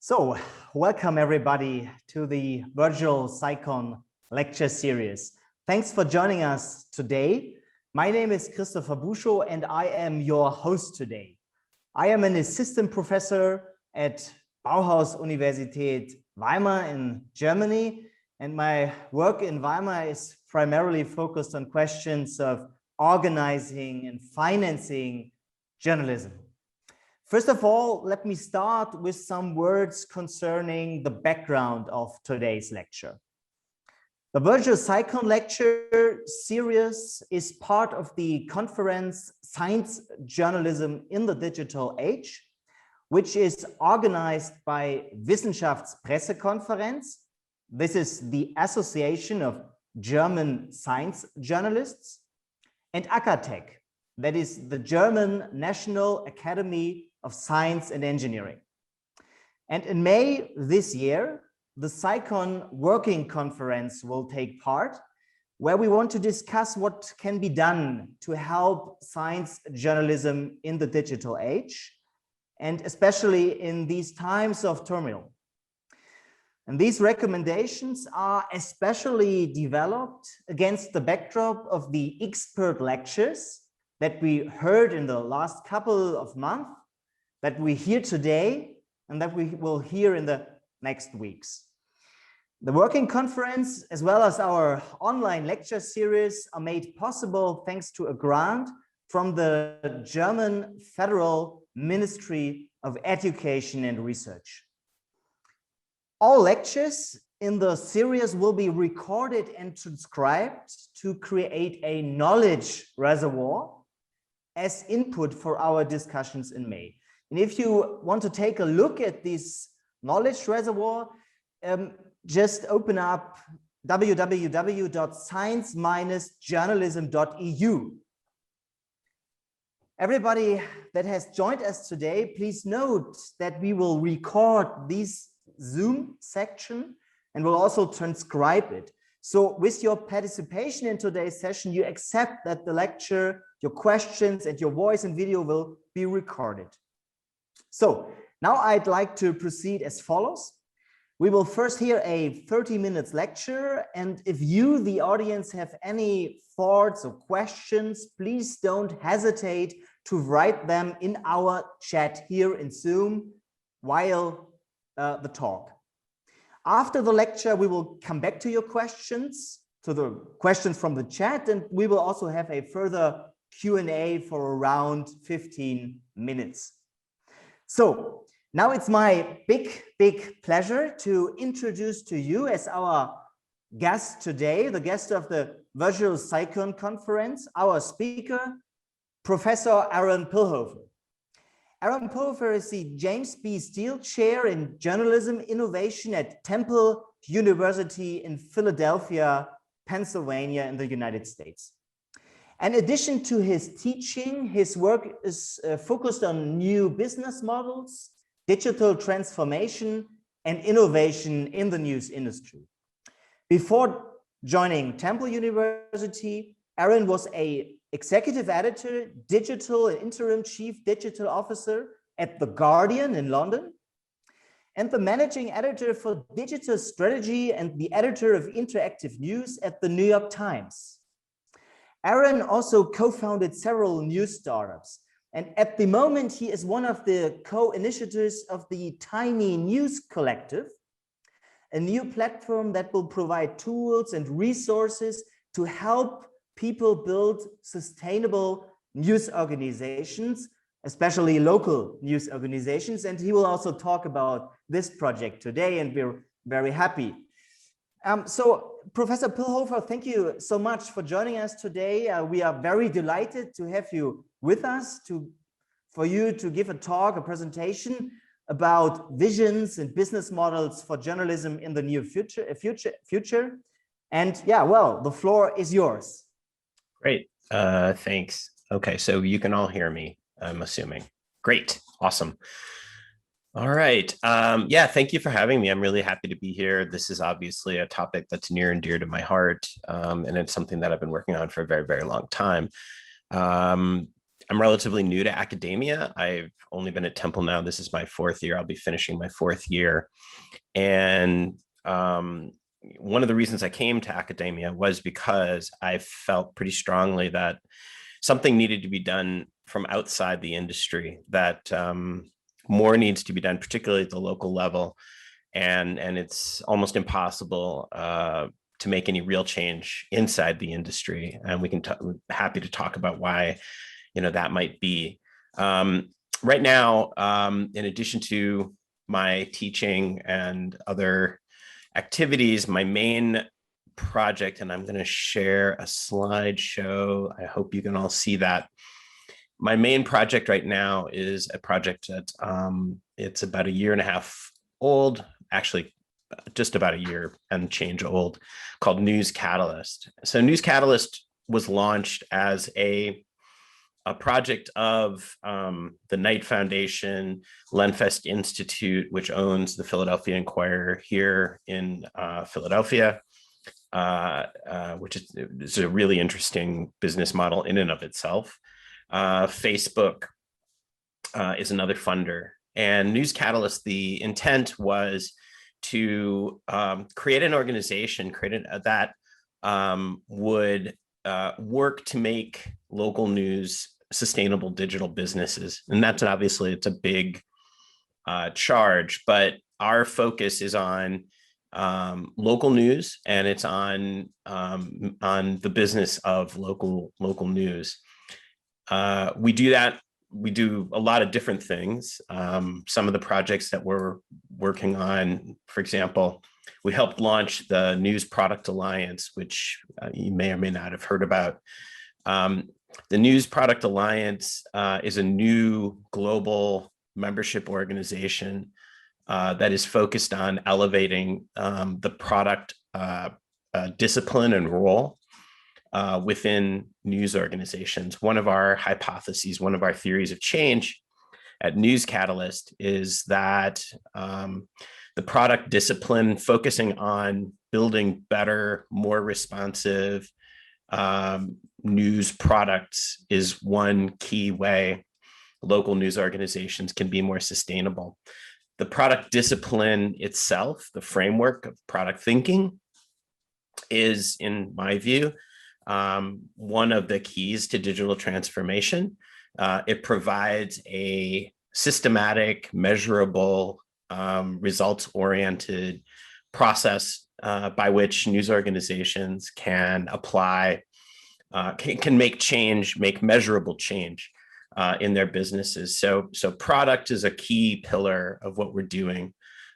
So, welcome everybody to the virtual SciCon lecture series. Thanks for joining us today. My name is Christopher Buschow and I am your host today. I am an assistant professor at Bauhaus Universität Weimar in Germany, and my work in Weimar is primarily focused on questions of organizing and financing journalism. First of all, let me start with some words concerning the background of today's lecture. The virtual SciCon lecture series is part of the conference Science Journalism in the Digital Age, which is organized by Wissenschaftspressekonferenz. This is the Association of German Science Journalists, and ACATEC, that is the German National Academy of Science and Engineering. And in May this year, the SciCon Working Conference will take part, where we want to discuss what can be done to help science journalism in the digital age, and especially in these times of turmoil. And these recommendations are especially developed against the backdrop of the expert lectures that we heard in the last couple of months, that we hear today, and that we will hear in the next weeks. The working conference, as well as our online lecture series, are made possible thanks to a grant from the German Federal Ministry of Education and Research. All lectures in the series will be recorded and transcribed to create a knowledge reservoir as input for our discussions in May. And if you want to take a look at this knowledge reservoir, just open up www.science-journalism.eu. Everybody that has joined us today, please note that we will record this Zoom section and will also transcribe it. So with your participation in today's session, you accept that the lecture, your questions, and your voice and video will be recorded. So now I'd like to proceed as follows. We will first hear a 30-minute lecture, and if you, the audience, have any thoughts or questions, please don't hesitate to write them in our chat here in Zoom while the talk. After the lecture, we will come back to your questions, to the questions from the chat, and we will also have a further Q&A for around 15 minutes. So now it's my big pleasure to introduce to you as our guest today, the guest of the virtual SciCon conference, our speaker, Professor Aron Pilhofer. Aron Pilhofer is the James B. Steele Chair in Journalism Innovation at Temple University in Philadelphia, Pennsylvania in the United States. In addition to his teaching, his work is focused on new business models, digital transformation, and innovation in the news industry. Before joining Temple University, Aron was an executive editor, digital and interim chief digital officer at The Guardian in London, and the managing editor for digital strategy and the editor of interactive news at the New York Times. Aron also co-founded several news startups, and at the moment he is one of the co-initiators of the Tiny News Collective, a new platform that will provide tools and resources to help people build sustainable news organizations, especially local news organizations. And he will also talk about this project today, and we're very happy. So Professor Pilhofer, thank you so much for joining us today. We are very delighted to have you with us, for you to give a talk, a presentation about visions and business models for journalism in the near future. And yeah, well, the floor is yours. Great, thanks. Okay, so you can all hear me, I'm assuming. Great, awesome. All right. Yeah, thank you for having me. I'm really happy to be here. This is obviously a topic that's near and dear to my heart, and it's something that I've been working on for a very long time. I'm relatively new to academia. I've only been at Temple now. This is my 4th year. I'll be finishing my 4th year. And one of the reasons I came to academia was because I felt pretty strongly that something needed to be done from outside the industry, that more needs to be done, particularly at the local level. And it's almost impossible to make any real change inside the industry. And we're happy to talk about why, that might be. Right now, in addition to my teaching and other activities, my main project, and I'm going to share a slideshow. I hope you can all see that. My main project right now is a project that it's about 1.5 years old, actually just about a year and change old, called News Catalyst. So News Catalyst was launched as a project of the Knight Foundation, Lenfest Institute, which owns the Philadelphia Inquirer here in Philadelphia, which is a really interesting business model in and of itself. Facebook is another funder. And News Catalyst, the intent was to create an organization that would work to make local news sustainable digital businesses. And that's obviously, it's a big charge, but our focus is on local news, and it's on the business of local news. We do that. We do a lot of different things. Some of the projects that we're working on, for example, we helped launch the News Product Alliance, which you may or may not have heard about. The News Product Alliance is a new global membership organization that is focused on elevating the product discipline and role within news organizations. One of our hypotheses, one of our theories of change at News Catalyst is that the product discipline, focusing on building better, more responsive news products, is one key way local news organizations can be more sustainable. The product discipline itself, the framework of product thinking, is, in my view, one of the keys to digital transformation. It provides a systematic, measurable, results-oriented process by which news organizations can apply, can make change, make measurable change in their businesses. So product is a key pillar of what we're doing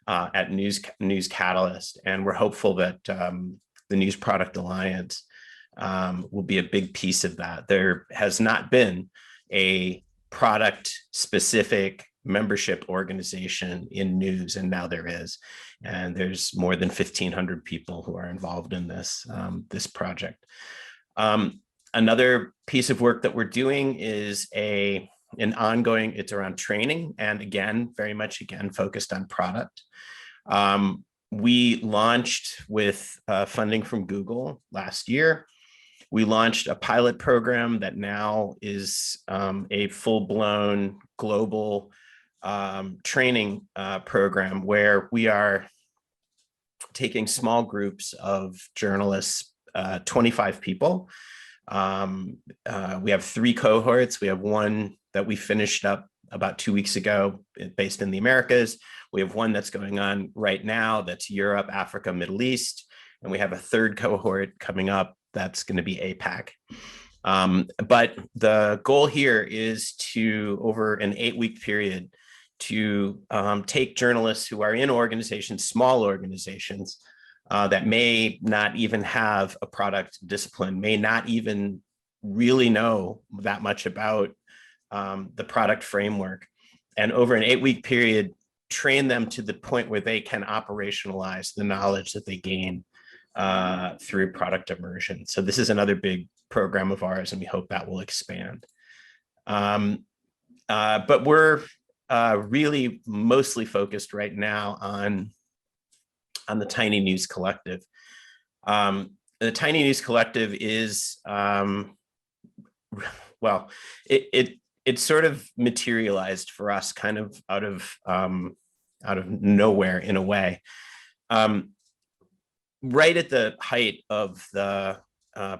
at News Catalyst, and we're hopeful that the News Product Alliance will be a big piece of that. There has not been a product-specific membership organization in news, and now there is. And there's more than 1,500 people who are involved in this project. Another piece of work that we're doing is an ongoing, it's around training, and again, very much focused on product. We launched with funding from Google last year. We launched a pilot program that now is a full-blown global training program, where we are taking small groups of journalists, 25 people. We have 3 cohorts. We have one that we finished up about 2 weeks ago, based in the Americas. We have one that's going on right now, that's Europe, Africa, Middle East. And we have a 3rd cohort coming up that's going to be APAC. But the goal here is to, over an 8-week period, to take journalists who are in organizations, small organizations, that may not even have a product discipline, may not even really know that much about the product framework, and over an 8-week period, train them to the point where they can operationalize the knowledge that they gain through product immersion. So this is another big program of ours, and we hope that will expand. But we're really mostly focused right now on the Tiny News Collective. The Tiny News Collective is, well, it sort of materialized for us kind of out of nowhere in a way. Right at the height of the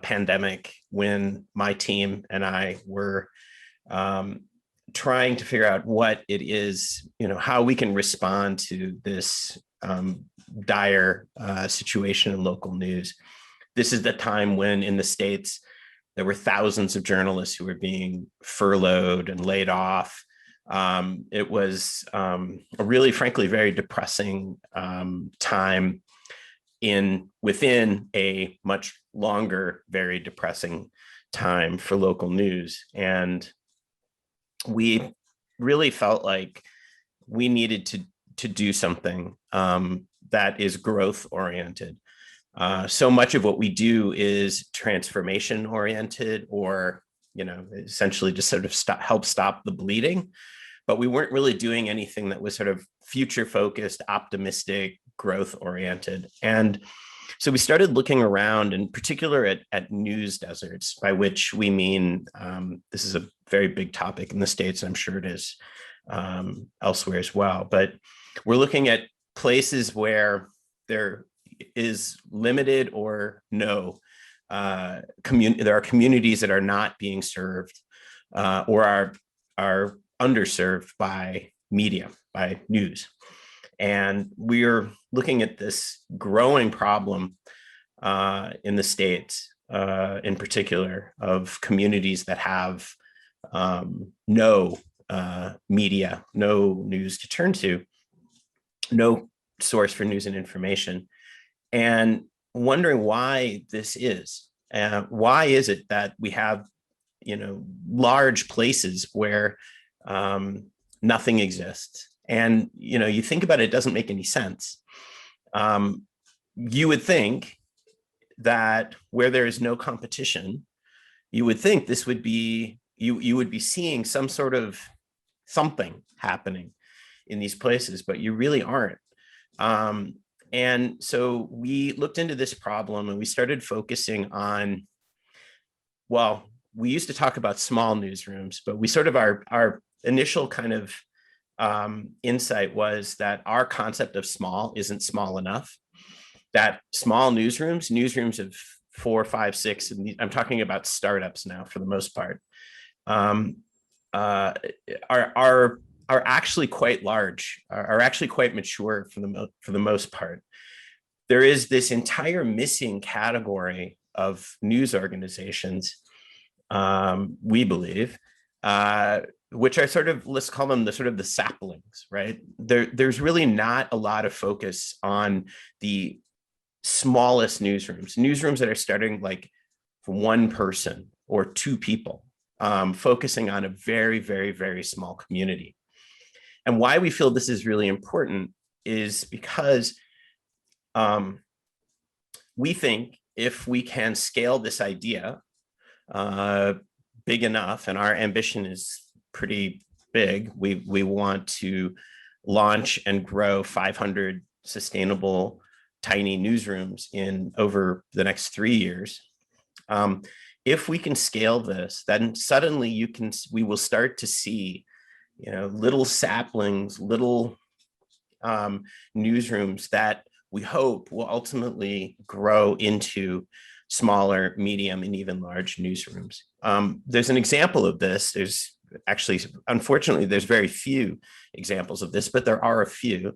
pandemic, when my team and I were trying to figure out what it is, how we can respond to this dire situation in local news. This is the time when in the States, there were thousands of journalists who were being furloughed and laid off. It was a really, frankly, very depressing time within a much longer, very depressing time for local news. And we really felt like we needed to do something that is growth oriented. So much of what we do is transformation oriented, or essentially just sort of help stop the bleeding. But we weren't really doing anything that was sort of future focused, optimistic, growth oriented. And so we started looking around, in particular at news deserts, by which we mean, this is a very big topic in the States, I'm sure it is elsewhere as well. But we're looking at places where there is limited or no there are communities that are not being served or are underserved by media, by news. And we're looking at this growing problem in the States, in particular, of communities that have no media, no news to turn to, no source for news and information, and wondering why this is. Why is it that we have, large places where nothing exists? And, you think about it, it doesn't make any sense. You would think that where there is no competition, you would think this would be, you would be seeing some sort of something happening in these places, but you really aren't. And so we looked into this problem and we started focusing on, well, we used to talk about small newsrooms, but we sort of, our initial kind of insight was that our concept of small isn't small enough, that small newsrooms of 4, 5, 6, and I'm talking about startups now for the most part, are actually quite large, are actually quite mature for the most part. There is this entire missing category of news organizations, we believe, which are sort of, let's call them the saplings, right? There's really not a lot of focus on the smallest newsrooms that are starting like from one person or two people, focusing on a very, very, very small community. And why we feel this is really important is because we think if we can scale this idea big enough, and our ambition is pretty big, we want to launch and grow 500 sustainable tiny newsrooms in over the next 3 years. If we can scale this, then suddenly we will start to see, little saplings, little newsrooms that we hope will ultimately grow into smaller, medium, and even large newsrooms. There's an example of this. There's actually, unfortunately, there's very few examples of this, but there are a few.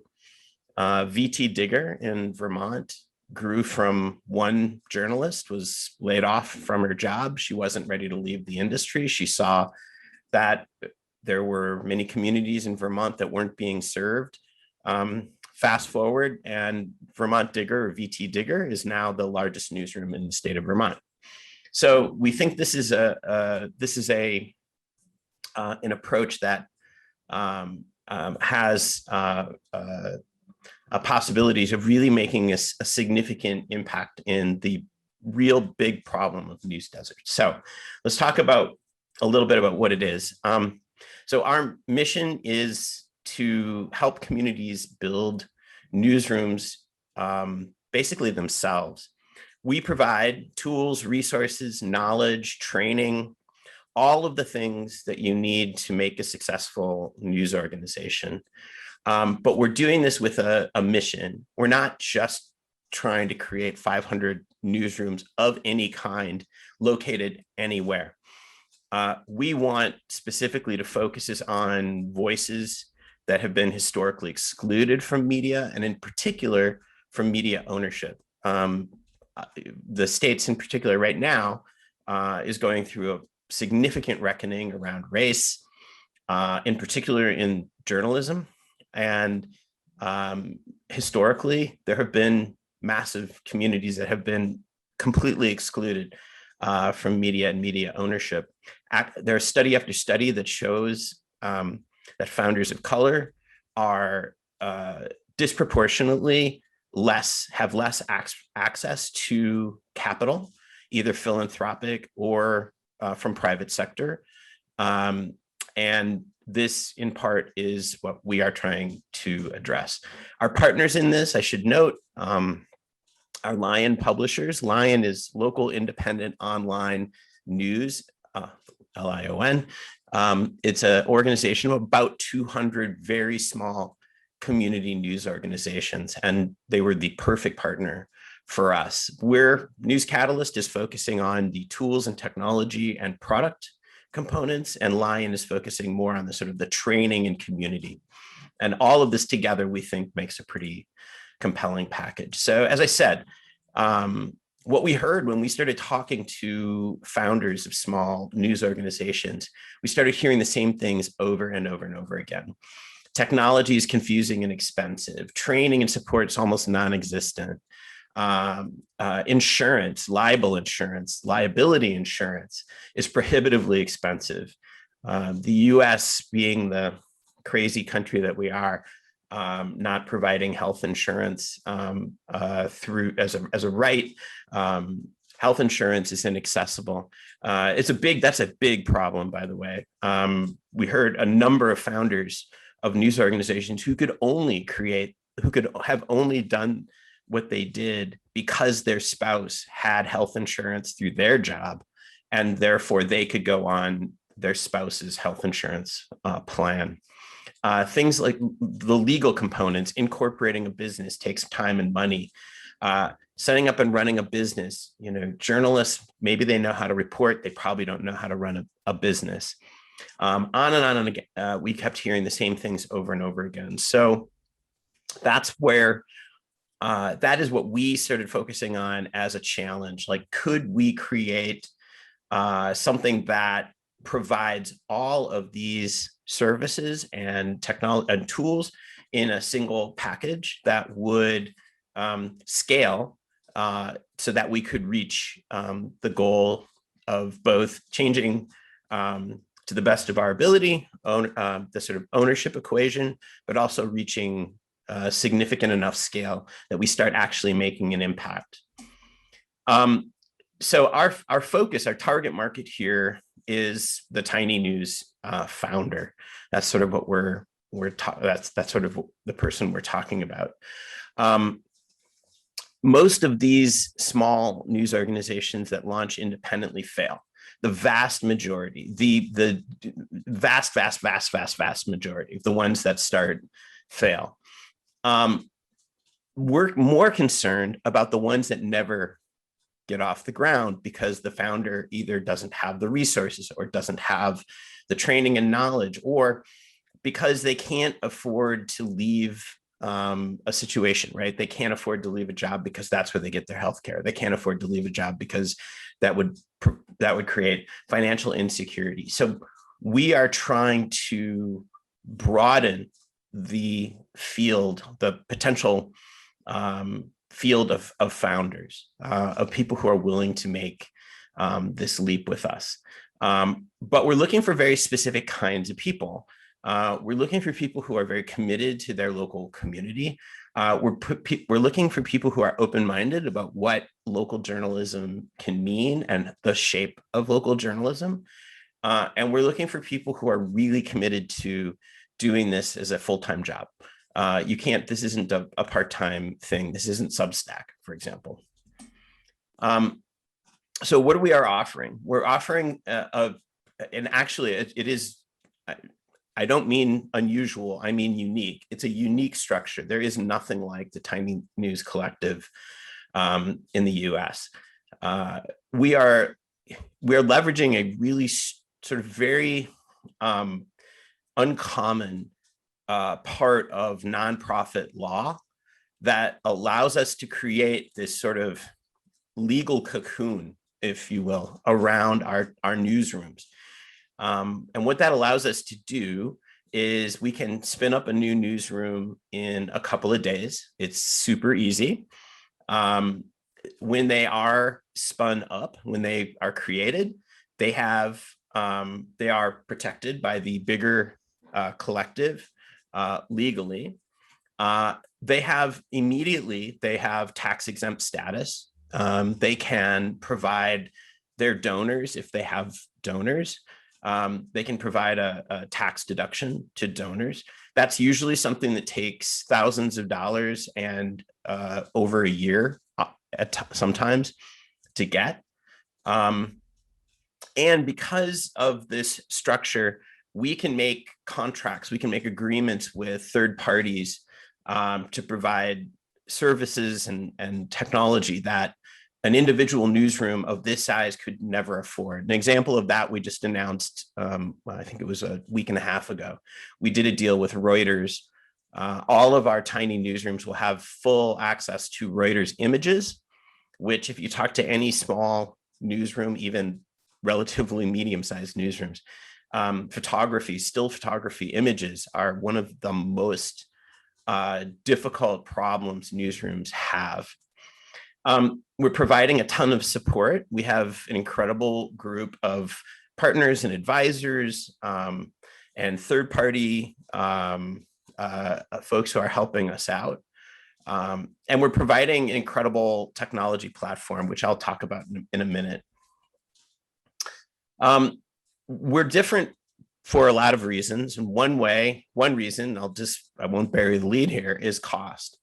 VT Digger in Vermont grew from one journalist, was laid off from her job. She wasn't ready to leave the industry. She saw that there were many communities in Vermont that weren't being served. Fast forward, and Vermont Digger, or VT Digger, is now the largest newsroom in the state of Vermont. So we think this is an approach that has possibilities of really making a significant impact in the real big problem of news deserts. So let's talk about a little bit about what it is. So our mission is to help communities build newsrooms basically themselves. We provide tools, resources, knowledge, training, all of the things that you need to make a successful news organization. But we're doing this with a mission. We're not just trying to create 500 newsrooms of any kind located anywhere. We want specifically to focus on voices that have been historically excluded from media, and in particular from media ownership. The States in particular right now is going through a significant reckoning around race, in particular in journalism. And historically, there have been massive communities that have been completely excluded from media and media ownership. There's study after study that shows that founders of color are disproportionately have less access to capital, either philanthropic or from private sector. And this, in part, is what we are trying to address. Our partners in this, I should note, are Lion Publishers. Lion is local independent online news, LION. It's an organization of about 200 very small community news organizations, and they were the perfect partner for us. News Catalyst is focusing on the tools and technology and product components, and Lion is focusing more on the sort of the training and community. And all of this together, we think, makes a pretty compelling package. So as I said, what we heard when we started talking to founders of small news organizations, we started hearing the same things over and over and over again. Technology is confusing and expensive. Training and support is almost non-existent. Insurance, libel insurance, liability insurance is prohibitively expensive. The US, being the crazy country that we are, not providing health insurance through as a right. Health insurance is inaccessible. That's a big problem, by the way. We heard a number of founders of news organizations who could have only done what they did because their spouse had health insurance through their job, and therefore they could go on their spouse's health insurance plan. Things like the legal components, incorporating a business takes time and money. Setting up and running a business, journalists, maybe they know how to report, they probably don't know how to run a business. On and on and again, we kept hearing the same things over and over again. So that's where, that is what we started focusing on as a challenge. Like, could we create something that provides all of these services and technology and tools in a single package that would scale so that we could reach the goal of both changing to the best of our ability, the sort of ownership equation, but also reaching significant enough scale that we start actually making an impact. So our focus, our target market here is the tiny news founder. That's sort of what that's sort of the person we're talking about. Most of these small news organizations that launch independently fail. The vast majority, the vast majority of the ones that start fail. We're more concerned about the ones that never get off the ground because the founder either doesn't have the resources or doesn't have the training and knowledge, or because they can't afford to leave a situation, right? They can't afford to leave a job because that's where they get their healthcare. They can't afford to leave a job because that would create financial insecurity. So we are trying to broaden the field, the potential field of founders, of people who are willing to make this leap with us. But we're looking for very specific kinds of people. We're looking for people who are very committed to their local community. We're looking for people who are open-minded about what local journalism can mean and the shape of local journalism. And we're looking for people who are really committed to doing this as a full-time job. This isn't a part-time thing. This isn't Substack, for example. So what we are offering? We're offering and actually it is, I don't mean unusual, I mean unique. It's a unique structure. There is nothing like the Tiny News Collective in the US. We're leveraging a really sort of very uncommon part of nonprofit law that allows us to create this sort of legal cocoon, if you will, around our newsrooms. And what that allows us to do is we can spin up a new newsroom in a couple of days. It's super easy. When they are spun up, when they are created, they are protected by the bigger collective legally. They have tax exempt status. They can provide their donors, if they have donors, they can provide a tax deduction to donors. That's usually something that takes thousands of dollars and over a year sometimes to get. And because of this structure, we can make contracts, we can make agreements with third parties to provide services and technology that an individual newsroom of this size could never afford. An example of that we just announced, I think it was a week and a half ago. We did a deal with Reuters. All of our tiny newsrooms will have full access to Reuters images, which if you talk to any small newsroom, even relatively medium-sized newsrooms, still photography images are one of the most difficult problems newsrooms have. We're providing a ton of support. We have an incredible group of partners and advisors and third-party folks who are helping us out. And we're providing an incredible technology platform, which I'll talk about in a minute. We're different for a lot of reasons. And one reason, I won't bury the lead here, is cost.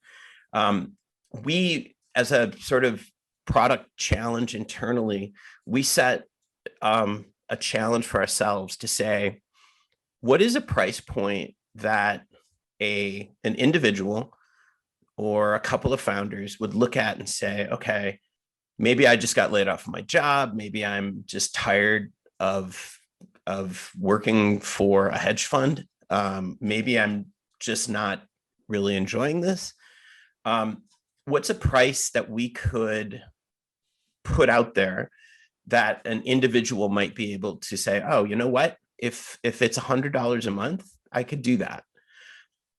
We, as a sort of product challenge internally, we set a challenge for ourselves to say, what is a price point that an individual or a couple of founders would look at and say, okay, maybe I just got laid off my job. Maybe I'm just tired of working for a hedge fund. Maybe I'm just not really enjoying this. What's a price that we could put out there that an individual might be able to say, oh, you know what? If it's $100 a month, I could do that.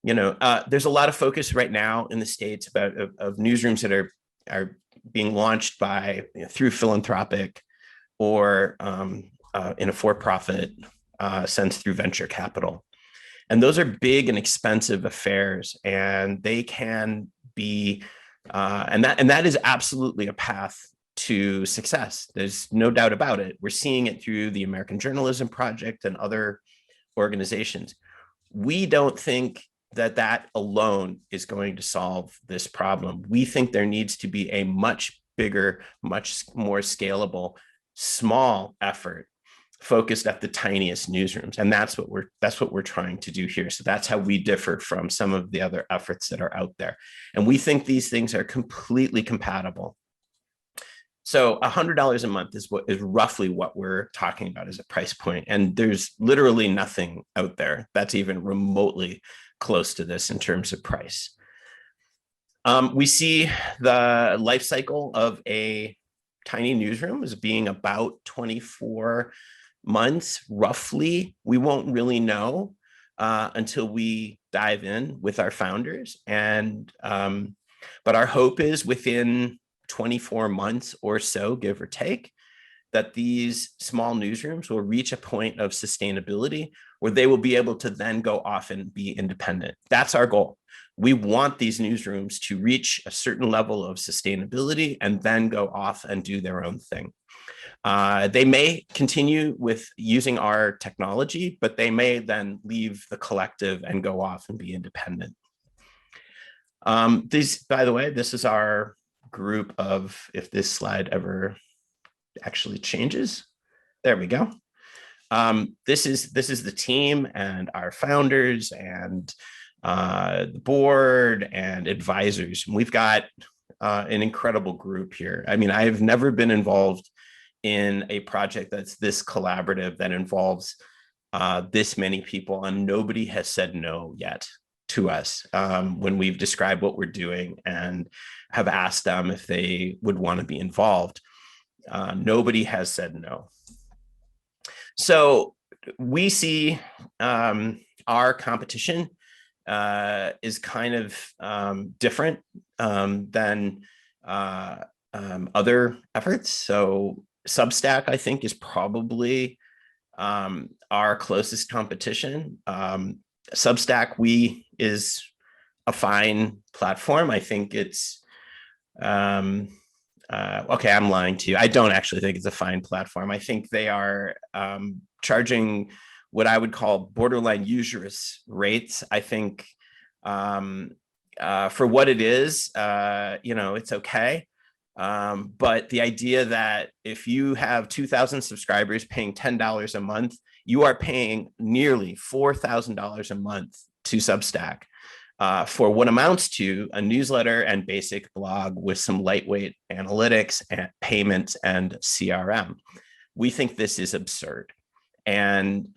There's a lot of focus right now in the States of newsrooms that are being launched through philanthropic or in a for-profit sense through venture capital. And those are big and expensive affairs, and they can be, and that is absolutely a path to success. There's no doubt about it. We're seeing it through the American Journalism Project and other organizations. We don't think that alone is going to solve this problem. We think there needs to be a much bigger, much more scalable, small effort focused at the tiniest newsrooms. And that's what we're trying to do here. So that's how we differ from some of the other efforts that are out there. And we think these things are completely compatible. So $100 a month is roughly what we're talking about as a price point. And there's literally nothing out there that's even remotely close to this in terms of price. We see the life cycle of a tiny newsroom as being about 24 months, roughly. We won't really know until we dive in with our founders. But our hope is within 24 months or so, give or take, that these small newsrooms will reach a point of sustainability where they will be able to then go off and be independent. That's our goal. We want these newsrooms to reach a certain level of sustainability and then go off and do their own thing. They may continue with using our technology, but they may then leave the collective and go off and be independent. By the way, this is our group of, if this slide ever actually changes, there we go. This is the team and our founders and the board and advisors. We've got an incredible group here. I mean, I've never been involved in a project that's this collaborative, that involves this many people, and nobody has said no yet to us when we've described what we're doing and have asked them if they would want to be involved. Nobody has said no. So we see our competition is kind of different than other efforts. So Substack, I think, is probably our closest competition. Substack is a fine platform. I think it's okay, I'm lying to you. I don't actually think it's a fine platform. I think they are charging what I would call borderline usurious rates. I think for what it is, it's okay. But the idea that if you have 2,000 subscribers paying $10 a month, you are paying nearly $4,000 a month to Substack for what amounts to a newsletter and basic blog with some lightweight analytics and payments and CRM. We think this is absurd. And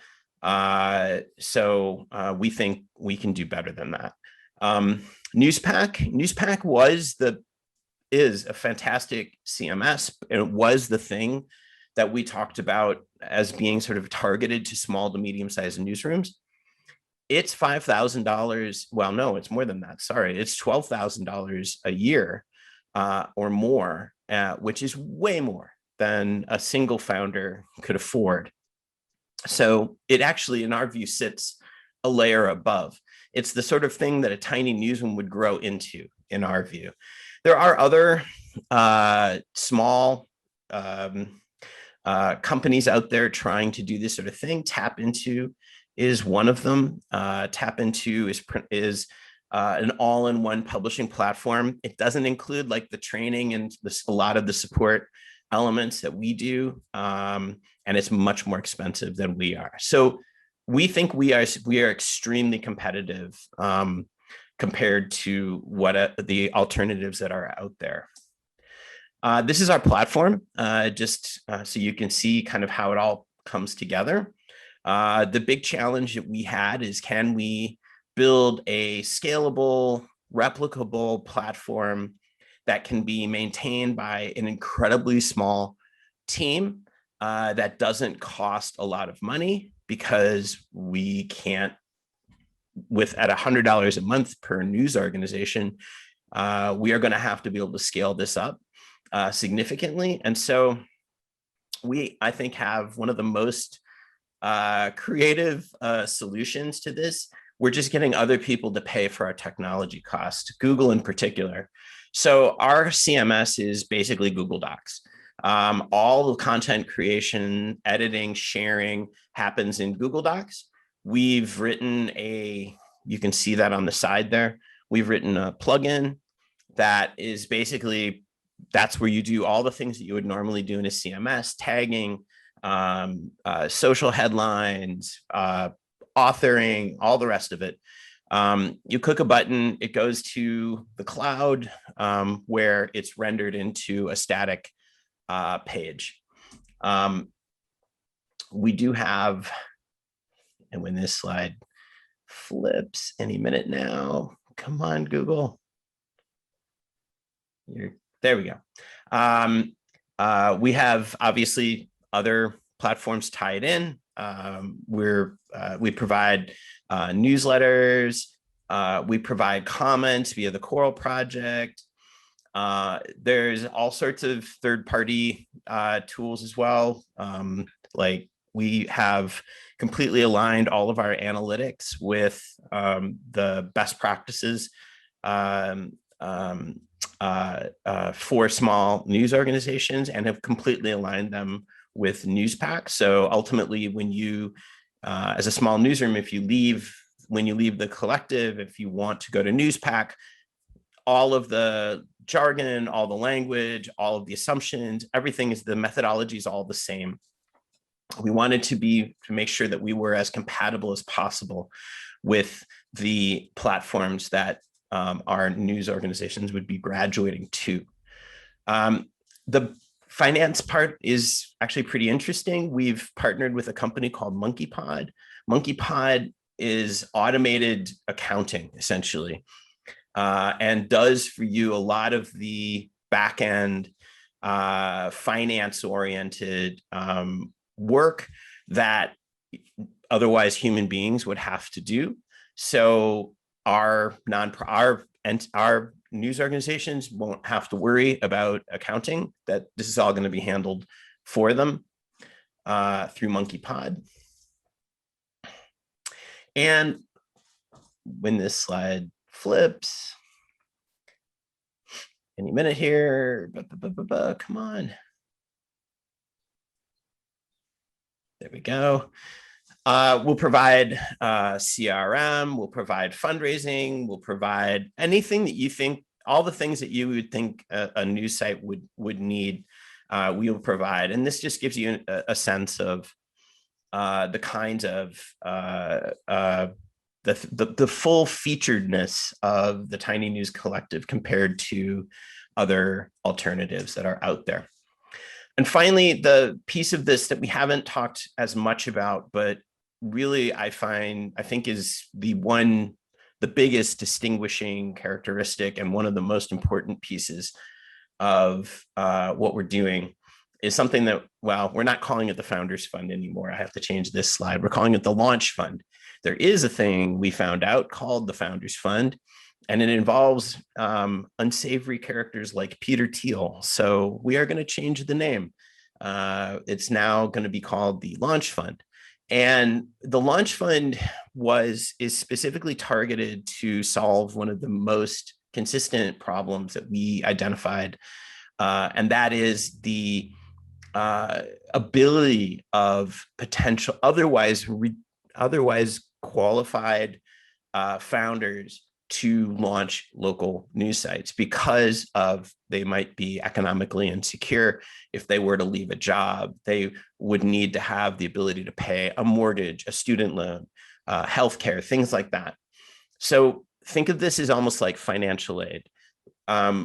so we think we can do better than that. Newspack is a fantastic CMS. And it was the thing that we talked about as being sort of targeted to small to medium-sized newsrooms. It's $5,000. Well, no, it's more than that. Sorry, it's $12,000 a year or more, which is way more than a single founder could afford. So it actually, in our view, sits a layer above. It's the sort of thing that a tiny newsroom would grow into, in our view. There are other small companies out there trying to do this sort of thing. Tap Into is one of them. Tap Into is an all-in-one publishing platform. It doesn't include like the training and a lot of the support elements that we do, and it's much more expensive than we are. So we think we are extremely competitive compared to what the alternatives that are out there. This is our platform, just so you can see kind of how it all comes together. The big challenge that we had is, can we build a scalable, replicable platform that can be maintained by an incredibly small team that doesn't cost a lot of money, because we can't, at $100 a month per news organization, we are going to have to be able to scale this up significantly. And so we, I think, have one of the most creative solutions to this. We're just getting other people to pay for our technology cost, Google in particular. So our CMS is basically Google Docs. All the content creation, editing, sharing happens in Google Docs. We've written you can see that on the side there. We've written a plugin that is basically, that's where you do all the things that you would normally do in a CMS: tagging, social headlines, authoring, all the rest of it. You click a button, it goes to the cloud where it's rendered into a static page. We do have, and when this slide flips any minute now, come on, Google. There we go. We have obviously other platforms tied in. We provide newsletters. We provide comments via the Coral Project. There's all sorts of third-party tools as well. Like, we have completely aligned all of our analytics with the best practices for small news organizations, and have completely aligned them with Newspack. So ultimately, when you, as a small newsroom, when you leave the collective, if you want to go to Newspack, all of the jargon, all the language, all of the assumptions, everything the methodology is all the same. we wanted to make sure that we were as compatible as possible with the platforms that our news organizations would be graduating to. The finance part is actually pretty interesting. We've partnered with a company called MonkeyPod. MonkeyPod is automated accounting, essentially, and does for you a lot of the back-end finance-oriented work that otherwise human beings would have to do. So our news organizations won't have to worry about accounting, that this is all going to be handled for them through MonkeyPod. And when this slide flips, any minute here, come on. There we go. We'll provide CRM, we'll provide fundraising, we'll provide anything that you think, all the things that you would think a news site would need, we will provide. And this just gives you a sense of the kinds of the full featuredness of the Tiny News Collective compared to other alternatives that are out there. And finally, the piece of this that we haven't talked as much about, but really I think is the biggest distinguishing characteristic and one of the most important pieces of what we're doing, is something that, well, we're not calling it the Founders Fund anymore. I have to change this slide. We're calling it the Launch Fund. There is a thing we found out called the Founders Fund, and it involves unsavory characters like Peter Thiel. So we are going to change the name. It's now going to be called the Launch Fund. And the Launch Fund is specifically targeted to solve one of the most consistent problems that we identified, and that is the ability of potential otherwise qualified founders to launch local news sites, because they might be economically insecure. If they were to leave a job, they would need to have the ability to pay a mortgage, a student loan, healthcare, things like that. So think of this as almost like financial aid.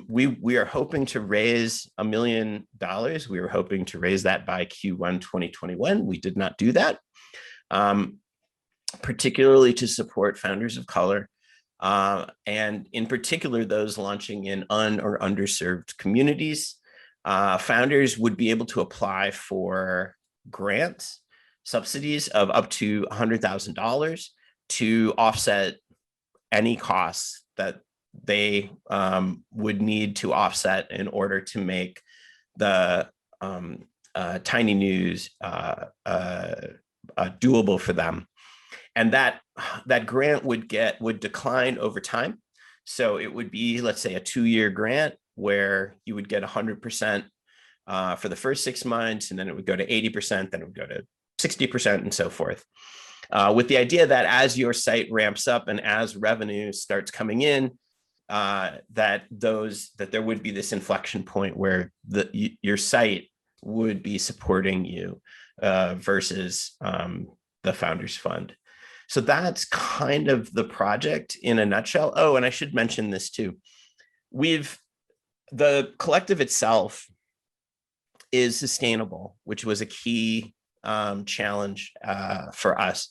We are hoping to raise $1 million. We were hoping to raise that by Q1 2021. We did not do that, particularly to support founders of color, and in particular, those launching in or underserved communities. Founders would be able to apply for grants, subsidies of up to $100,000 to offset any costs that they would need to offset in order to make the Tiny News doable for them. And that grant would decline over time. So it would be, let's say, a 2-year grant where you would get 100% for the first 6 months, and then it would go to 80%, then it would go to 60% and so forth. With the idea that as your site ramps up and as revenue starts coming in, that there would be this inflection point where your site would be supporting you versus the Founders Fund. So that's kind of the project in a nutshell. Oh, and I should mention this too. The collective itself is sustainable, which was a key challenge for us.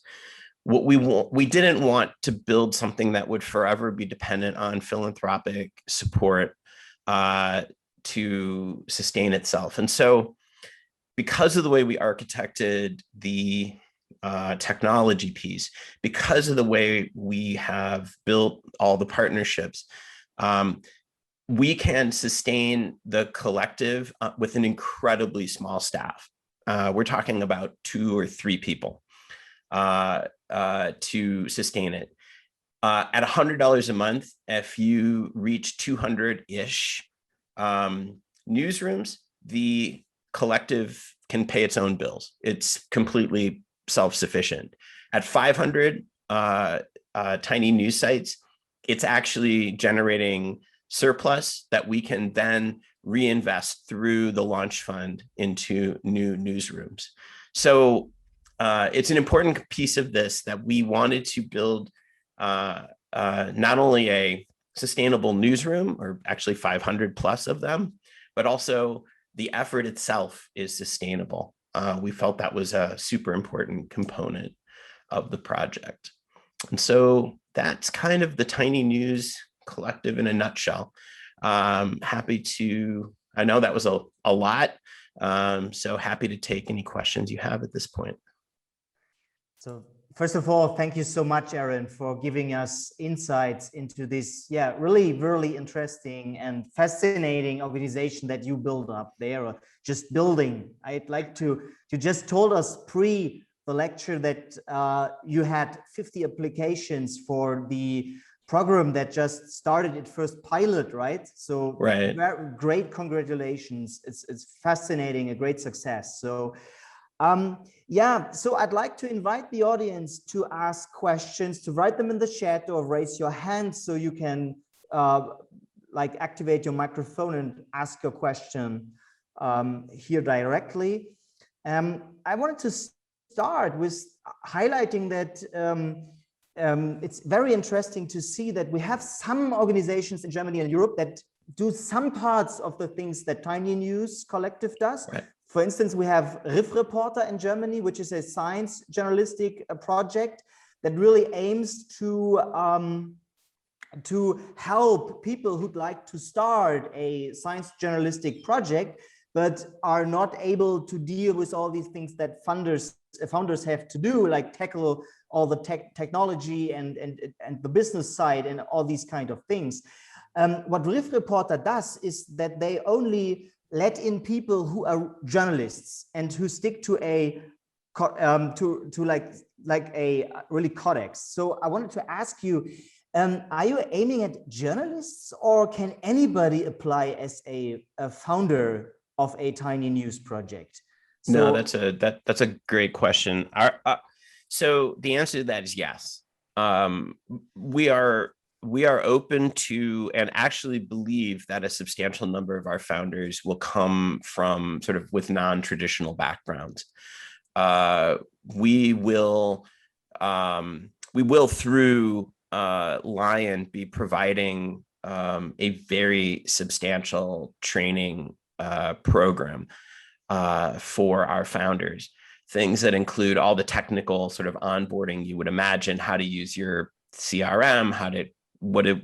We didn't want to build something that would forever be dependent on philanthropic support to sustain itself. And so because of the way we architected the technology piece, because of the way we have built all the partnerships, we can sustain the collective with an incredibly small staff. We're talking about 2 or 3 people to sustain it. At $100 a month, if you reach 200-ish newsrooms, the collective can pay its own bills. It's completely self-sufficient. At 500 tiny news sites, it's actually generating surplus that we can then reinvest through the launch fund into new newsrooms. So it's an important piece of this that we wanted to build not only a sustainable newsroom, or actually 500 plus of them, but also the effort itself is sustainable. We felt that was a super important component of the project. And so that's kind of the Tiny News Collective in a nutshell. Happy to, I know that was a lot, so happy to take any questions you have at this point. So first of all, thank you so much, Aron, for giving us insights into this, really, really interesting and fascinating organization that you build up there, or just building. I'd like to, you just told us pre the lecture that you had 50 applications for the program that just started its first pilot, right? So right. Great, congratulations. It's fascinating, a great success. So so I'd like to invite the audience to ask questions, to write them in the chat or raise your hand so you can like activate your microphone and ask your question here directly. I wanted to start with highlighting that it's very interesting to see that we have some organizations in Germany and Europe that do some parts of the things that Tiny News Collective does. Right. For instance, we have Riff Reporter in Germany, which is a science journalistic project that really aims to help people who'd like to start a science journalistic project, but are not able to deal with all these things that founders have to do, like tackle all the technology and the business side and all these kind of things. What Riff Reporter does is that they only let in people who are journalists and who stick to a like a really codex. So I wanted to ask you, are you aiming at journalists, or can anybody apply as a founder of a Tiny News project? So, no, that's a great question. So the answer to that is yes. We are open to, and actually believe that a substantial number of our founders will come from sort of with non-traditional backgrounds. We will through Lion be providing a very substantial training program for our founders. Things that include all the technical sort of onboarding you would imagine, how to use your CRM, what do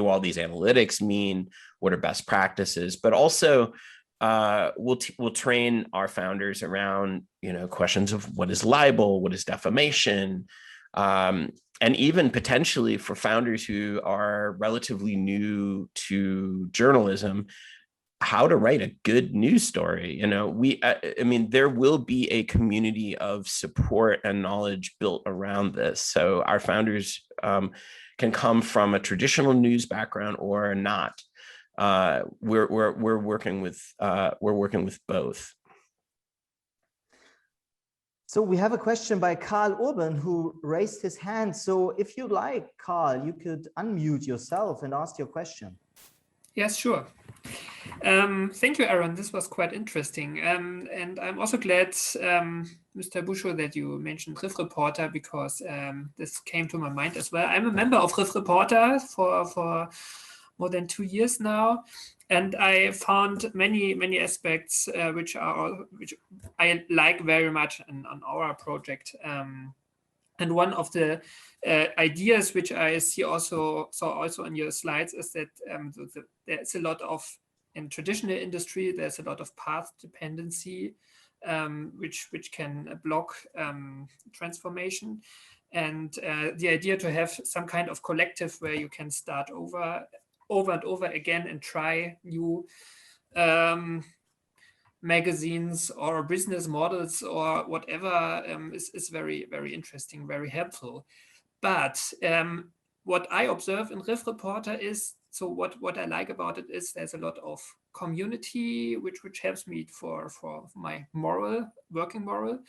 all these analytics mean? What are best practices? But also, we'll train our founders around, questions of what is libel, what is defamation, and even potentially for founders who are relatively new to journalism, how to write a good news story. I mean, there will be a community of support and knowledge built around this. So our founders can come from a traditional news background or not. We're working with both. So we have a question by Carl Urban, who raised his hand. So if you like, Carl, you could unmute yourself and ask your question. Yes, sure. Thank you, Aron. This was quite interesting. And I'm also glad, Mr. Buschow, that you mentioned Riff Reporter, because this came to my mind as well. I'm a member of Riff Reporter for more than 2 years now. And I found many aspects which I like very much on our project. And one of the ideas which I saw also in your slides is that there's a lot of, in traditional industry, there's a lot of path dependency, which can block transformation. And the idea to have some kind of collective where you can start over and over again and try new magazines or business models or whatever is very, very interesting, very helpful. But what I observe in Riff Reporter is, so what I like about it is there's a lot of community, which helps me for my working moral,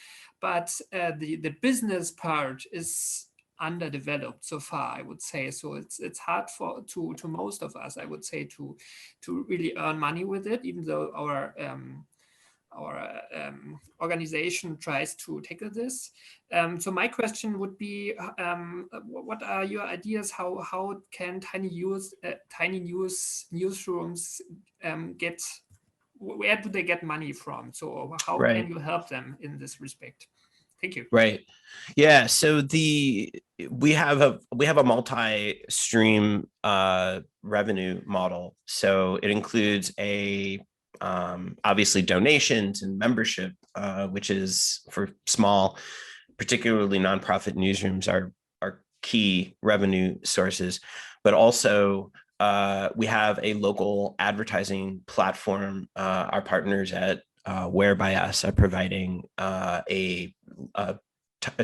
but the business part is underdeveloped so far, I would say. So it's hard to most of us, I would say, to really earn money with it, even though organization tries to tackle this. So my question would be, what are your ideas? How can tiny newsrooms get? Where do they get money from? So how can you help them in this respect? Thank you. Right. Yeah. So we have a multi-stream revenue model. So it includes obviously donations and membership, which is for small, particularly nonprofit newsrooms are key revenue sources, but also we have a local advertising platform. Our partners at Whereby Us are providing a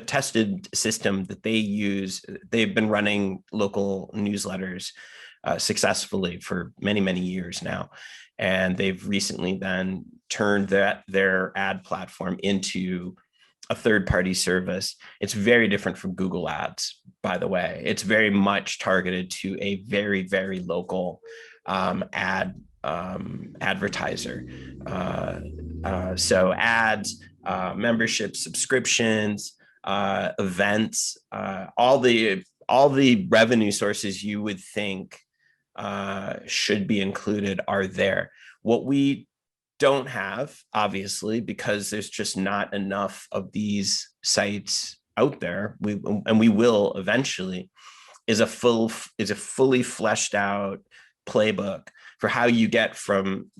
tested system that they use. They've been running local newsletters successfully for many, many years now. And they've recently then turned their ad platform into a third-party service. It's very different from Google Ads, by the way. It's very much targeted to a very, very local advertiser. So ads, membership, subscriptions, events, all the revenue sources you would think should be included are there. What we don't have, obviously, because there's just not enough of these sites out there, we will eventually, is a fully fleshed out playbook for how you get from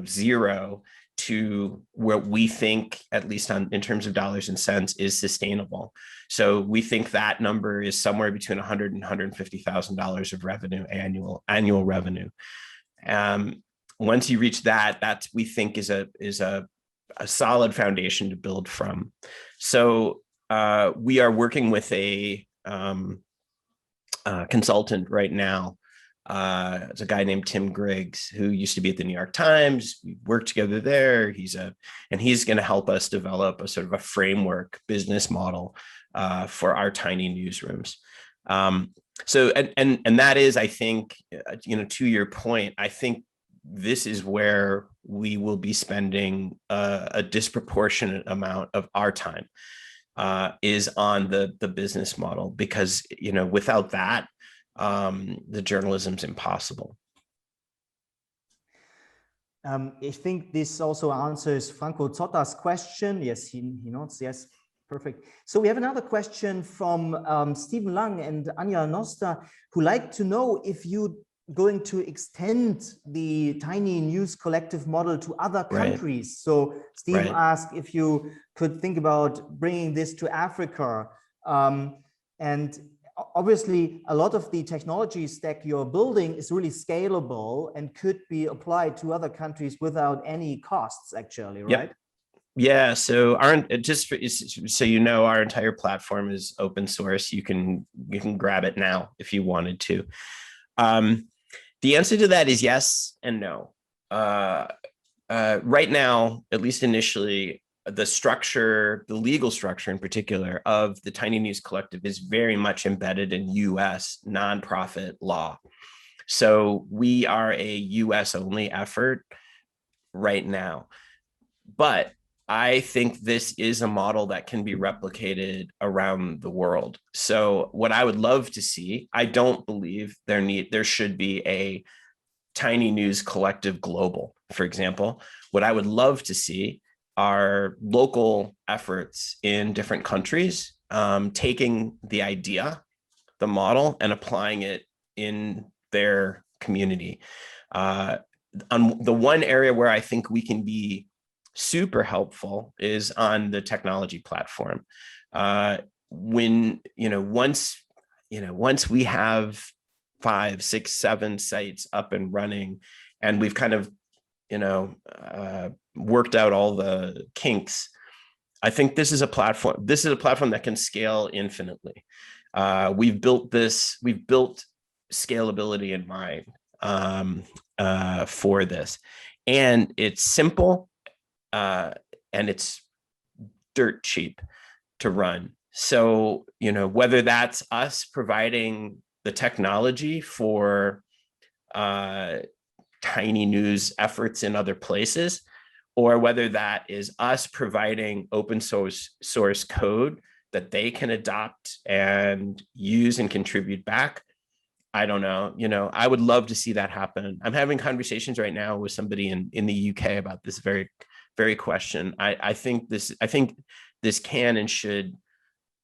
zero to where we think, at least in terms of dollars and cents, is sustainable. So we think that number is somewhere between $100,000 and $150,000 of revenue, annual revenue. Once you reach that we think is a solid foundation to build from. So we are working with a consultant right now. It's a guy named Tim Griggs, who used to be at the New York Times. We worked together there. He's going to help us develop a sort of a framework business model for our tiny newsrooms. So that is, I think, to your point, I think this is where we will be spending a disproportionate amount of our time is on the business model, because without that, the journalism's impossible. I think this also answers Franco Zotta's question. Yes, he nods. Yes, perfect. So we have another question from Stephen Lang and Anja Nosta, who like to know if you going to extend the tiny news collective model to other countries. Right. So Steve asked if you could think about bringing this to Africa. And obviously, a lot of the technology stack you're building is really scalable and could be applied to other countries without any costs, actually, right? Yep. Yeah, so our entire platform is open source. You can grab it now if you wanted to. The answer to that is yes and no. Right now, at least initially, the legal structure in particular of the Tiny News Collective is very much embedded in US nonprofit law. So we are a US only effort right now. But I think this is a model that can be replicated around the world. So what I would love to see, I don't believe there should be a Tiny News Collective global, for example. What I would love to see are local efforts in different countries, taking the idea, the model, and applying it in their community. On the one area where I think we can be super helpful is on the technology platform. Once we have 5, 6, 7 sites up and running, and we've kind of worked out all the kinks, I think this is a platform that can scale infinitely. We've built scalability in mind for this, and it's simple. And it's dirt cheap to run. So, whether that's us providing the technology for tiny news efforts in other places, or whether that is us providing open source code that they can adopt and use and contribute back. I don't know, I would love to see that happen. I'm having conversations right now with somebody in the UK about this very, very question. I think this can and should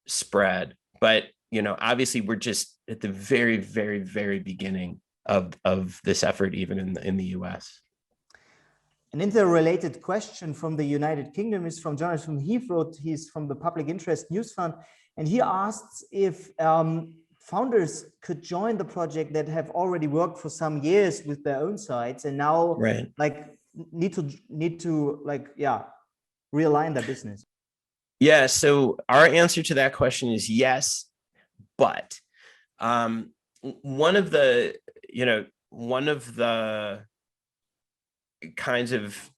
spread, but obviously we're just at the very, very, very beginning of this effort, even in the US. An interrelated question from the United Kingdom is from Jonathan Heathrow. He's from the Public Interest News Fund, and he asks if founders could join the project that have already worked for some years with their own sites and now need to realign their business. Yeah, so our answer to that question is yes, but one of the kinds of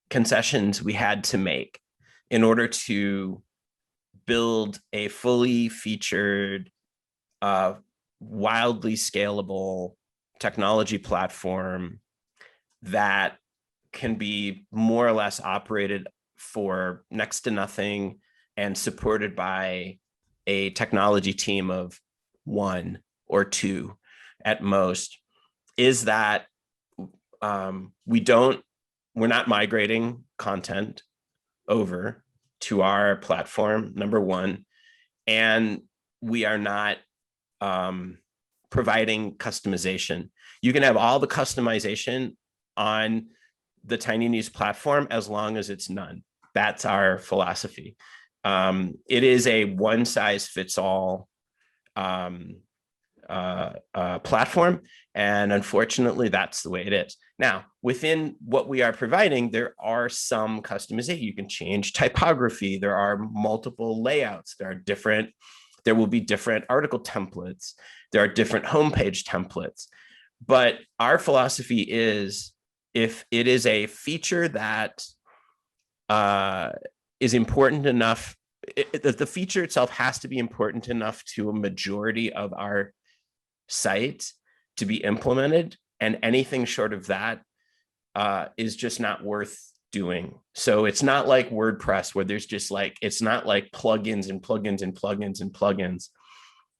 concessions we had to make in order to build a fully featured, wildly scalable technology platform that can be more or less operated for next to nothing and supported by a technology team of 1 or 2 at most, is that we're not migrating content over to our platform, number 1, and we are not providing customization. You can have all the customization on the Tiny News platform as long as it's none. That's our philosophy. It is a one-size-fits-all platform, and unfortunately, that's the way it is. Now, within what we are providing, there are some customization. You can change typography. There are multiple layouts. There will be different article templates. There are different homepage templates. But our philosophy is, if it is a feature that is important enough, the feature itself has to be important enough to a majority of our site to be implemented, and anything short of that is just not worth doing. So it's not like WordPress, where there's just it's not like plugins and plugins and plugins and plugins.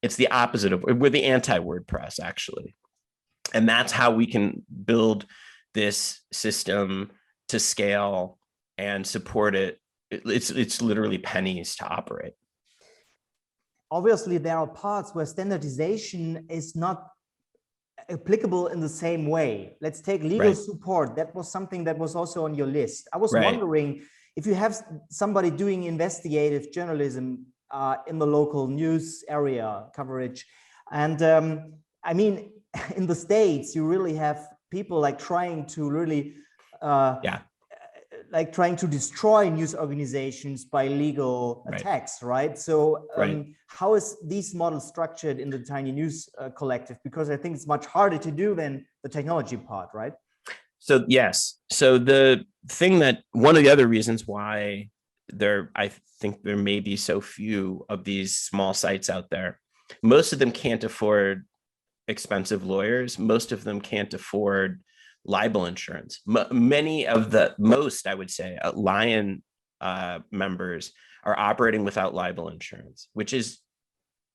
It's the opposite we're the anti-WordPress, actually. And that's how we can build this system to scale and support it. It's literally pennies to operate. Obviously, there are parts where standardization is not applicable in the same way. Let's take legal support. That was something that was also on your list. I was wondering if you have somebody doing investigative journalism in the local news area coverage. And I mean, in the States, you really have people trying to really trying to destroy news organizations by legal attacks, right? So how is these models structured in the Tiny News Collective? Because I think it's much harder to do than the technology part, right? So yes. So the thing one of the other reasons why I think there may be so few of these small sites out there, most of them can't afford expensive lawyers. Most of them can't afford libel insurance. Most, I would say, Lion members are operating without libel insurance, which is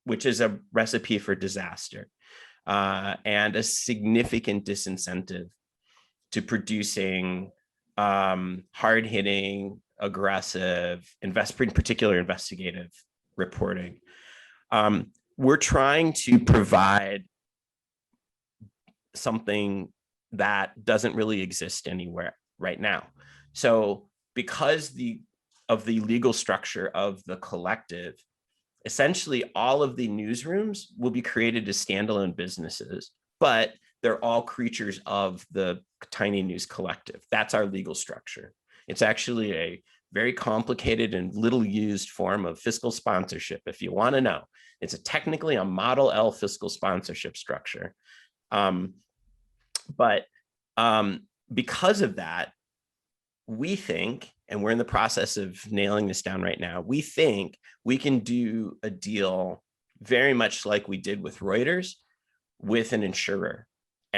a recipe for disaster and a significant disincentive to producing hard-hitting, aggressive, in particular investigative reporting. We're trying to provide something that doesn't really exist anywhere right now. So because of the legal structure of the collective, essentially all of the newsrooms will be created as standalone businesses, but they're all creatures of the Tiny News Collective. That's our legal structure. It's actually a very complicated and little used form of fiscal sponsorship, if you want to know. It's technically a Model L fiscal sponsorship structure. But because of that, we think, and we're in the process of nailing this down right now, we think we can do a deal very much like we did with Reuters with an insurer.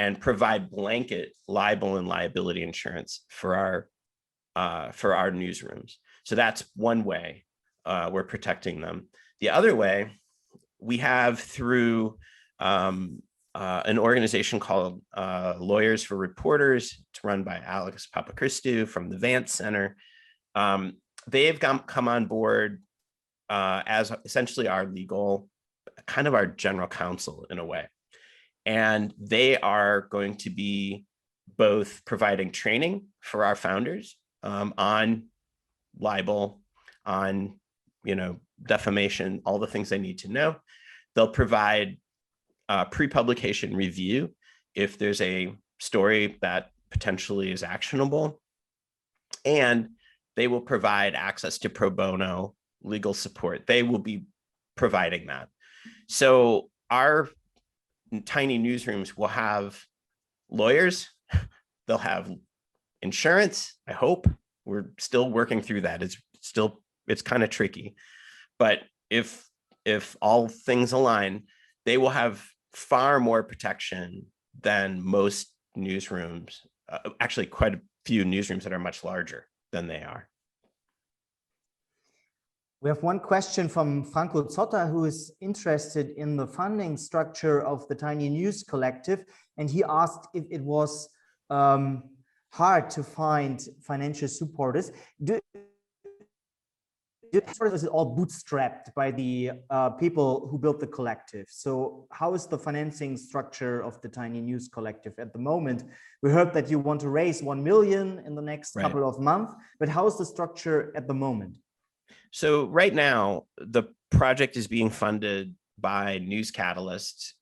and provide blanket libel and liability insurance for our newsrooms. So that's one way we're protecting them. The other way, we have through an organization called Lawyers for Reporters. It's run by Alex Papachristou from the Vance Center. They've come on board as essentially our legal, kind of our general counsel in a way. And they are going to be both providing training for our founders on libel, on defamation, all the things they need to know. They'll provide pre-publication review if there's a story that potentially is actionable, and they will provide access to pro bono legal support. They will be providing that. So our tiny newsrooms will have lawyers, they'll have insurance, I hope. We're still working through that. It's kind of tricky, but if all things align, they will have far more protection than most newsrooms, actually quite a few newsrooms that are much larger than they are. We have one question from Franco Zotta, who is interested in the funding structure of the Tiny News Collective. And he asked if it was hard to find financial supporters. Is it all bootstrapped by the people who built the collective? So how is the financing structure of the Tiny News Collective at the moment? We heard that you want to raise 1 million in the next couple of months, but how is the structure at the moment? So right now, the project is being funded by News Catalyst,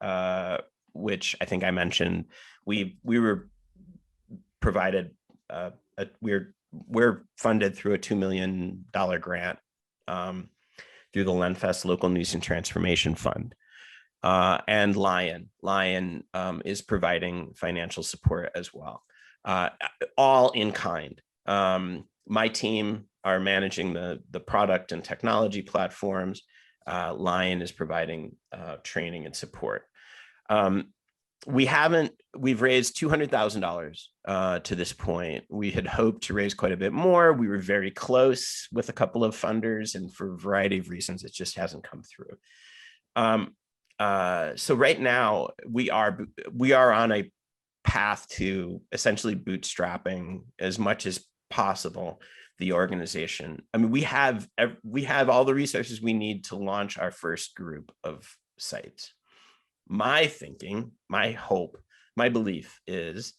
which I think I mentioned. We were provided, we're funded through a $2 million grant through the Lenfest Local News and Transformation Fund. And Lion is providing financial support as well, all in kind. My team are managing the product and technology platforms. Lion is providing training and support. We've raised $200,000 to this point. We had hoped to raise quite a bit more. We were very close with a couple of funders, and for a variety of reasons, it just hasn't come through. So right now we are on a path to essentially bootstrapping as much as possible the organization. I mean, we have all the resources we need to launch our first group of sites. My thinking, my hope, my belief is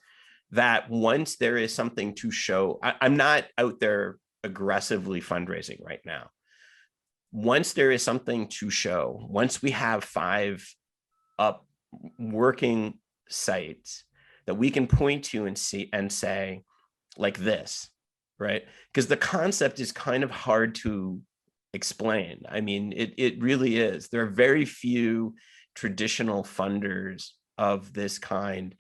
that once there is something to show, I'm not out there aggressively fundraising right now. Once there is something to show, once we have 5 up working sites that we can point to and see and say like this, right? Because the concept is kind of hard to explain. I mean, it really is. There are very few traditional funders of this kind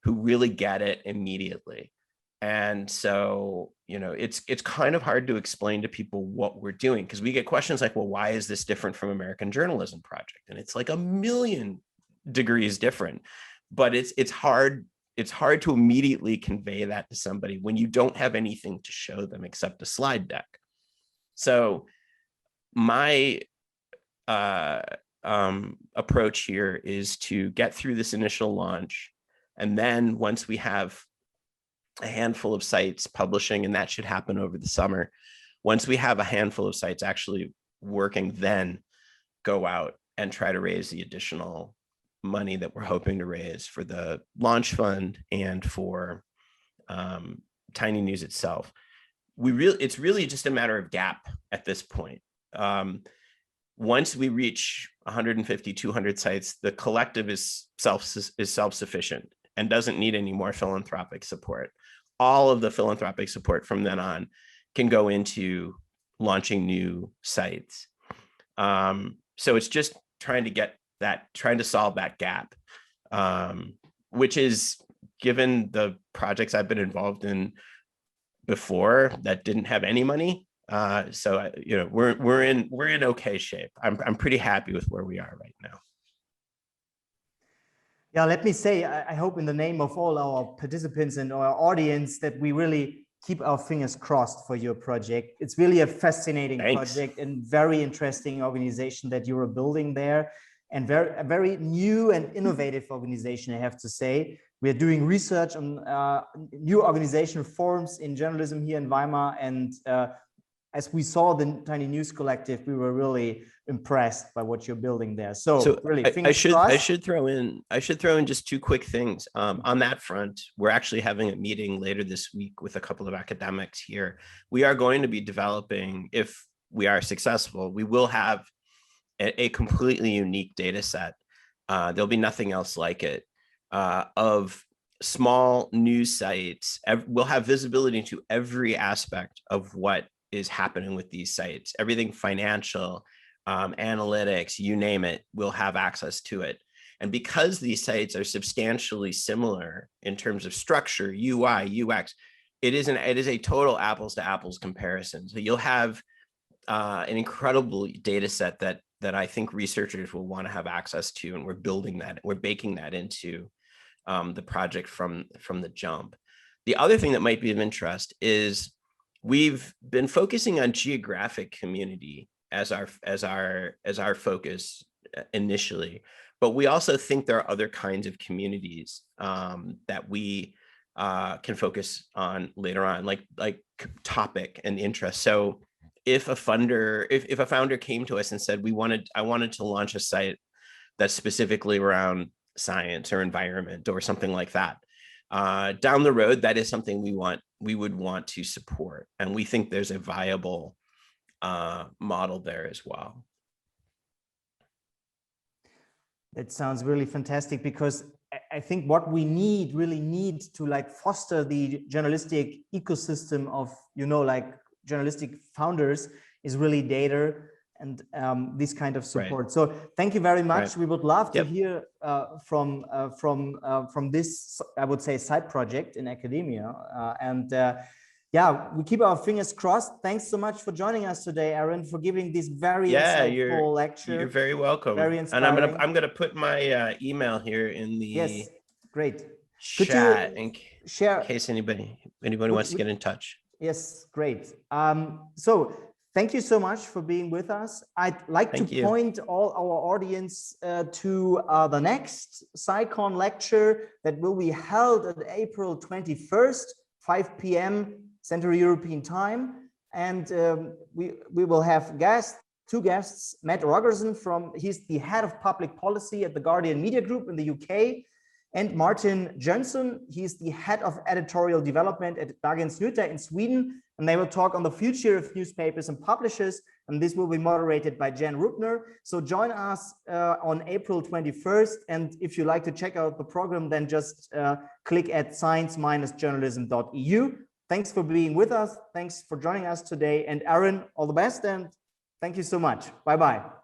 who really get it immediately. And so, it's kind of hard to explain to people what we're doing, because we get questions like, well, why is this different from American Journalism Project? And it's like a million degrees different, but it's hard to immediately convey that to somebody when you don't have anything to show them except a slide deck. So my approach here is to get through this initial launch. And then once we have a handful of sites publishing, and that should happen over the summer, once we have a handful of sites actually working, then go out and try to raise the additional money that we're hoping to raise for the launch fund and for Tiny News itself. It's really just a matter of gap at this point. Once we reach 150, 200 sites, the collective is self-sufficient and doesn't need any more philanthropic support. All of the philanthropic support from then on can go into launching new sites. So it's just trying to solve that gap, which is, given the projects I've been involved in before that didn't have any money. So we're in okay shape. I'm pretty happy with where we are right now. Yeah, let me say, I hope in the name of all our participants and our audience that we really keep our fingers crossed for your project. It's really a fascinating project and very interesting organization that you are building there, and a very new and innovative organization, I have to say. We're doing research on new organizational forms in journalism here in Weimar, and as we saw the Tiny News Collective, we were really impressed by what you're building there. So really, fingers crossed. I should throw in just two quick things. On that front, we're actually having a meeting later this week with a couple of academics here. We are going to be developing, if we are successful, we will have a completely unique data set. There'll be nothing else like it, of small news sites. We'll have visibility into every aspect of what is happening with these sites, everything financial, analytics, you name it, we'll have access to it. And because these sites are substantially similar in terms of structure, UI, UX, it is a total apples to apples comparison. So you'll have an incredible data set that I think researchers will want to have access to, and we're building that, we're baking that into the project from the jump. The other thing that might be of interest is we've been focusing on geographic community as our focus initially, but we also think there are other kinds of communities that we can focus on later on, like topic and interest. So if a founder came to us and said, I wanted to launch a site that's specifically around science or environment or something like that, down the road, that is something we would want to support. And we think there's a viable model there as well. That sounds really fantastic, because I think what we really need to like foster the journalistic ecosystem of, like journalistic founders is really data and this kind of support. Right. So thank you very much. Right. We would love to hear from this, I would say, side project in academia. Yeah, we keep our fingers crossed. Thanks so much for joining us today, Aron, for giving this very insightful lecture. You're very welcome. Very inspiring. And I'm gonna put my email here in the great chat in case anybody wants to get in touch. Yes, great. So thank you so much for being with us. I'd like to point all our audience to the next SciCon lecture that will be held on April 21st, 5 p.m. Central European Time. And we will have two guests, Matt Rogerson he's the head of public policy at the Guardian Media Group in the UK, and Martin Jönsson, he's the head of editorial development at Dagens Nyheter in Sweden. And they will talk on the future of newspapers and publishers. And this will be moderated by Jan Rubner. So join us on April 21st. And if you like to check out the program, then just click at science-journalism.eu. Thanks for being with us. Thanks for joining us today. And Aron, all the best. And thank you so much. Bye-bye.